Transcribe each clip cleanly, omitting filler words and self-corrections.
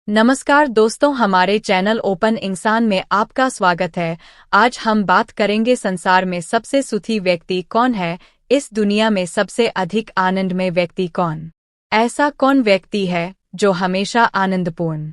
नमस्कार दोस्तों, हमारे चैनल ओपन इंसान में आपका स्वागत है। आज हम बात करेंगे संसार में सबसे सुखी व्यक्ति कौन है। इस दुनिया में सबसे अधिक आनंदमय व्यक्ति कौन? ऐसा कौन व्यक्ति है जो हमेशा आनंदपूर्ण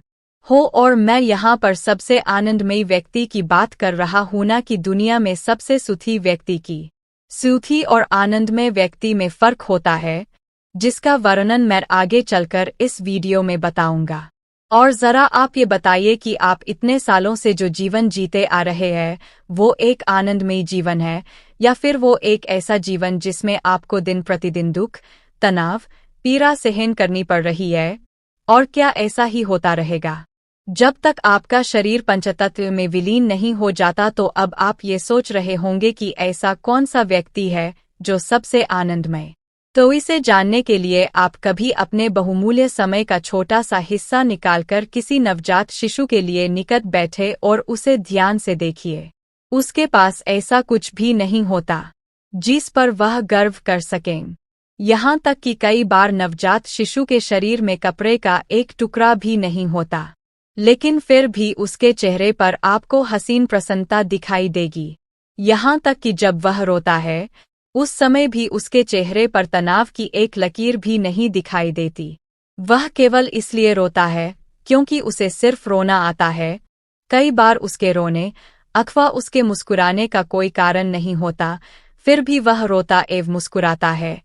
हो? और मैं यहाँ पर सबसे आनंदमय व्यक्ति की बात कर रहा हूँ, ना कि दुनिया में सबसे सुखी व्यक्ति की। सुखी और आनंदमय व्यक्ति में फर्क होता है, जिसका वर्णन मैं आगे चलकर इस वीडियो में बताऊंगा। और ज़रा आप ये बताइए कि आप इतने सालों से जो जीवन जीते आ रहे हैं, वो एक आनंदमय जीवन है या फिर वो एक ऐसा जीवन जिसमें आपको दिन प्रतिदिन दुख, तनाव, पीड़ा सहन करनी पड़ रही है? और क्या ऐसा ही होता रहेगा जब तक आपका शरीर पंचतत्व में विलीन नहीं हो जाता? तो अब आप ये सोच रहे होंगे कि ऐसा कौन सा व्यक्ति है जो सबसे आनंदमय। तो इसे जानने के लिए आप कभी अपने बहुमूल्य समय का छोटा सा हिस्सा निकालकर किसी नवजात शिशु के लिए निकट बैठे और उसे ध्यान से देखिए। उसके पास ऐसा कुछ भी नहीं होता जिस पर वह गर्व कर सकें। यहाँ तक कि कई बार नवजात शिशु के शरीर में कपड़े का एक टुकड़ा भी नहीं होता, लेकिन फिर भी उसके चेहरे पर आपको हसीन प्रसन्नता दिखाई देगी। यहाँ तक कि जब वह रोता है, उस समय भी उसके चेहरे पर तनाव की एक लकीर भी नहीं दिखाई देती। वह केवल इसलिए रोता है क्योंकि उसे सिर्फ रोना आता है। कई बार उसके रोने अथवा उसके मुस्कुराने का कोई कारण नहीं होता, फिर भी वह रोता एवं मुस्कुराता है।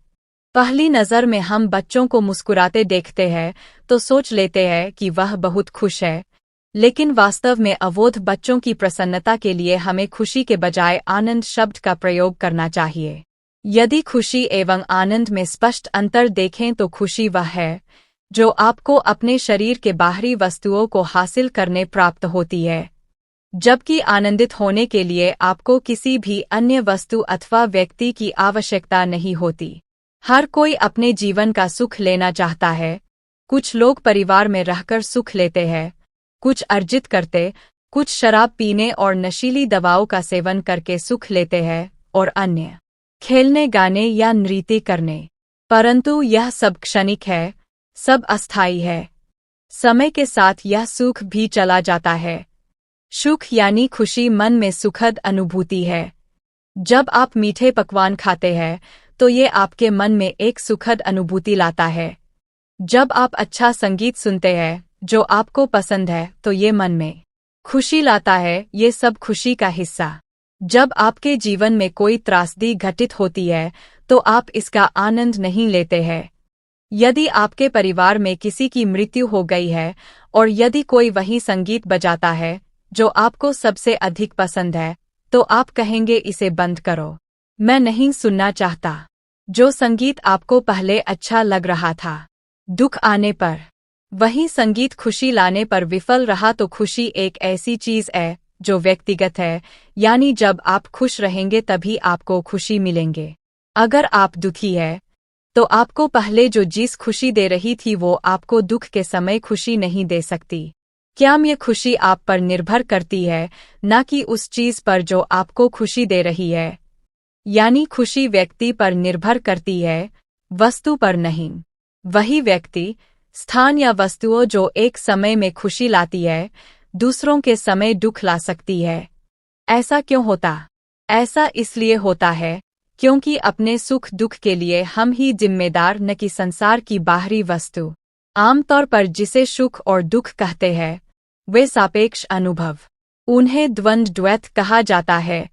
पहली नज़र में हम बच्चों को मुस्कुराते देखते हैं तो सोच लेते हैं कि वह बहुत खुश है, लेकिन वास्तव में अबोध बच्चों की प्रसन्नता के लिए हमें खुशी के बजाय आनंद शब्द का प्रयोग करना चाहिए। यदि खुशी एवं आनंद में स्पष्ट अंतर देखें तो खुशी वह है जो आपको अपने शरीर के बाहरी वस्तुओं को हासिल करने प्राप्त होती है, जबकि आनंदित होने के लिए आपको किसी भी अन्य वस्तु अथवा व्यक्ति की आवश्यकता नहीं होती। हर कोई अपने जीवन का सुख लेना चाहता है। कुछ लोग परिवार में रहकर सुख लेते हैं, कुछ अर्जित करते, कुछ शराब पीने और नशीली दवाओं का सेवन करके सुख लेते हैं, और अन्य खेलने, गाने या नृत्य करने। परंतु यह सब क्षणिक है, सब अस्थायी है। समय के साथ यह सुख भी चला जाता है। सुख यानी खुशी मन में सुखद अनुभूति है। जब आप मीठे पकवान खाते हैं तो ये आपके मन में एक सुखद अनुभूति लाता है। जब आप अच्छा संगीत सुनते हैं जो आपको पसंद है तो ये मन में खुशी लाता है। ये सब खुशी का हिस्सा। जब आपके जीवन में कोई त्रासदी घटित होती है तो आप इसका आनंद नहीं लेते हैं। यदि आपके परिवार में किसी की मृत्यु हो गई है और यदि कोई वही संगीत बजाता है जो आपको सबसे अधिक पसंद है, तो आप कहेंगे इसे बंद करो, मैं नहीं सुनना चाहता। जो संगीत आपको पहले अच्छा लग रहा था, दुख आने पर वही संगीत खुशी लाने पर विफल रहा। तो खुशी एक ऐसी चीज है जो व्यक्तिगत है, यानी जब आप खुश रहेंगे तभी आपको खुशी मिलेंगे। अगर आप दुखी है तो आपको पहले जो चीज खुशी दे रही थी वो आपको दुख के समय खुशी नहीं दे सकती। क्या ये खुशी आप पर निर्भर करती है, ना कि उस चीज पर जो आपको खुशी दे रही है? यानी खुशी व्यक्ति पर निर्भर करती है, वस्तु पर नहीं। वही व्यक्ति, स्थान या वस्तुओं जो एक समय में खुशी लाती है, दूसरों के समय दुख ला सकती है। ऐसा क्यों होता? ऐसा इसलिए होता है क्योंकि अपने सुख दुख के लिए हम ही जिम्मेदार, न कि संसार की बाहरी वस्तु। आमतौर पर जिसे सुख और दुख कहते हैं वे सापेक्ष अनुभव, उन्हें द्वंद्व द्वैत कहा जाता है।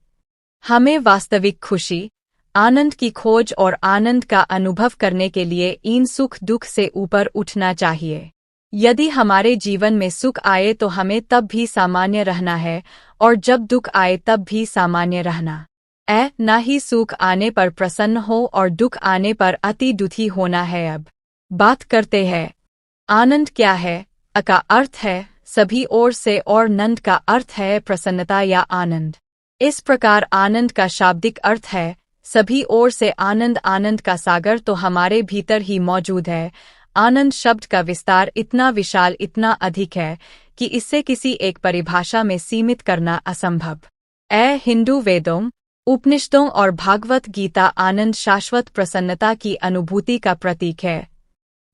हमें वास्तविक खुशी, आनंद की खोज और आनंद का अनुभव करने के लिए इन सुख दुख से ऊपर उठना चाहिए। यदि हमारे जीवन में सुख आए तो हमें तब भी सामान्य रहना है, और जब दुख आए तब भी सामान्य रहना। ना ही सुख आने पर प्रसन्न हो और दुख आने पर अति दुखी होना है। अब बात करते हैं आनंद क्या है। का अर्थ है सभी ओर से और नंद का अर्थ है प्रसन्नता या आनंद। इस प्रकार आनंद का शाब्दिक अर्थ है सभी ओर से आनंद। आनंद का सागर तो हमारे भीतर ही मौजूद है। आनंद शब्द का विस्तार इतना विशाल, इतना अधिक है कि इसे किसी एक परिभाषा में सीमित करना असंभव। हिंदू वेदों, उपनिषदों और भागवत गीता आनंद शाश्वत प्रसन्नता की अनुभूति का प्रतीक है।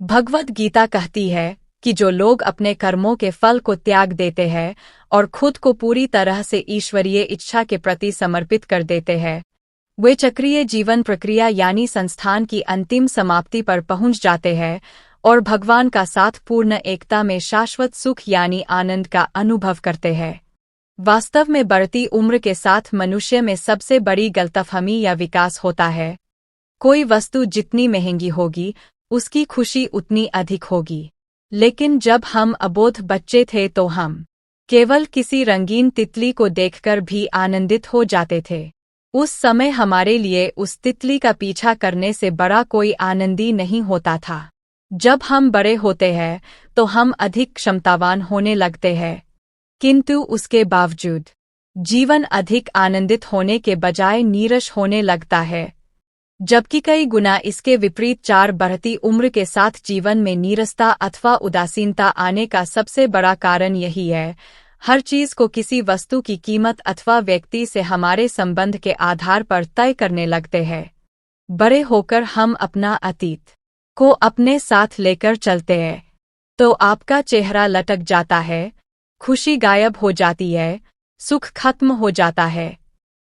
भगवत गीता कहती है कि जो लोग अपने कर्मों के फल को त्याग देते हैं और खुद को पूरी तरह से ईश्वरीय इच्छा के प्रति समर्पित कर देते हैं, वे चक्रीय जीवन प्रक्रिया यानी संस्थान की अंतिम समाप्ति पर पहुंच जाते हैं और भगवान का साथ पूर्ण एकता में शाश्वत सुख यानी आनंद का अनुभव करते हैं। वास्तव में बढ़ती उम्र के साथ मनुष्य में सबसे बड़ी गलतफहमी या विकास होता है। कोई वस्तु जितनी महंगी होगी, उसकी खुशी उतनी अधिक होगी। लेकिन जब हम अबोध बच्चे थे तो हम केवल किसी रंगीन तितली को देखकर भी आनंदित हो जाते थे। उस समय हमारे लिए उस तितली का पीछा करने से बड़ा कोई आनंदी नहीं होता था। जब हम बड़े होते हैं तो हम अधिक क्षमतावान होने लगते हैं, किंतु उसके बावजूद जीवन अधिक आनंदित होने के बजाय नीरस होने लगता है। जबकि कई गुना इसके विपरीत चार बढ़ती उम्र के साथ जीवन में नीरसता अथवा उदासीनता आने का सबसे बड़ा कारण यही है। हर चीज को किसी वस्तु की कीमत अथवा व्यक्ति से हमारे संबंध के आधार पर तय करने लगते हैं। बड़े होकर हम अपना अतीत को अपने साथ लेकर चलते हैं तो आपका चेहरा लटक जाता है, खुशी गायब हो जाती है, सुख खत्म हो जाता है।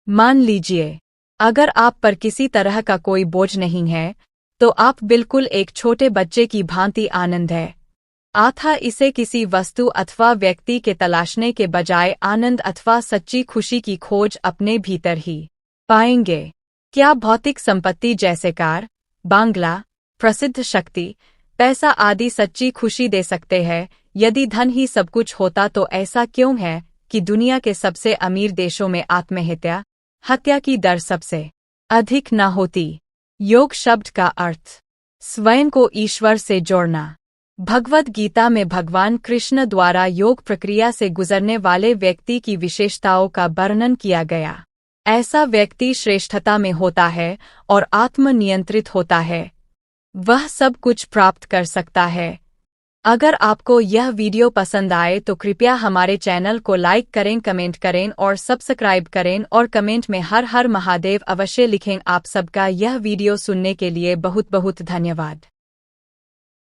मान लीजिए, अगर आप पर किसी तरह का कोई बोझ नहीं है तो आप बिल्कुल एक छोटे बच्चे की भांति आनंद है आथा इसे किसी वस्तु अथवा व्यक्ति के तलाशने के बजाय आनंद अथवा सच्ची खुशी की खोज अपने भीतर ही पाएंगे। क्या भौतिक संपत्ति जैसे कार, बांग्ला, प्रसिद्ध शक्ति, पैसा आदि सच्ची खुशी दे सकते हैं? यदि धन ही सब कुछ होता तो ऐसा क्यों है कि दुनिया के सबसे अमीर देशों में हत्या की दर सबसे अधिक न होती? योग शब्द का अर्थ स्वयं को ईश्वर से जोड़ना। भगवद गीता में भगवान कृष्ण द्वारा योग प्रक्रिया से गुजरने वाले व्यक्ति की विशेषताओं का वर्णन किया गया। ऐसा व्यक्ति श्रेष्ठता में होता है और आत्मनियंत्रित होता है। वह सब कुछ प्राप्त कर सकता है। अगर आपको यह वीडियो पसंद आए तो कृपया हमारे चैनल को लाइक करें, कमेंट करें और सब्सक्राइब करें और कमेंट में हर हर महादेव अवश्य लिखें। आप सबका यह वीडियो सुनने के लिए बहुत बहुत धन्यवाद।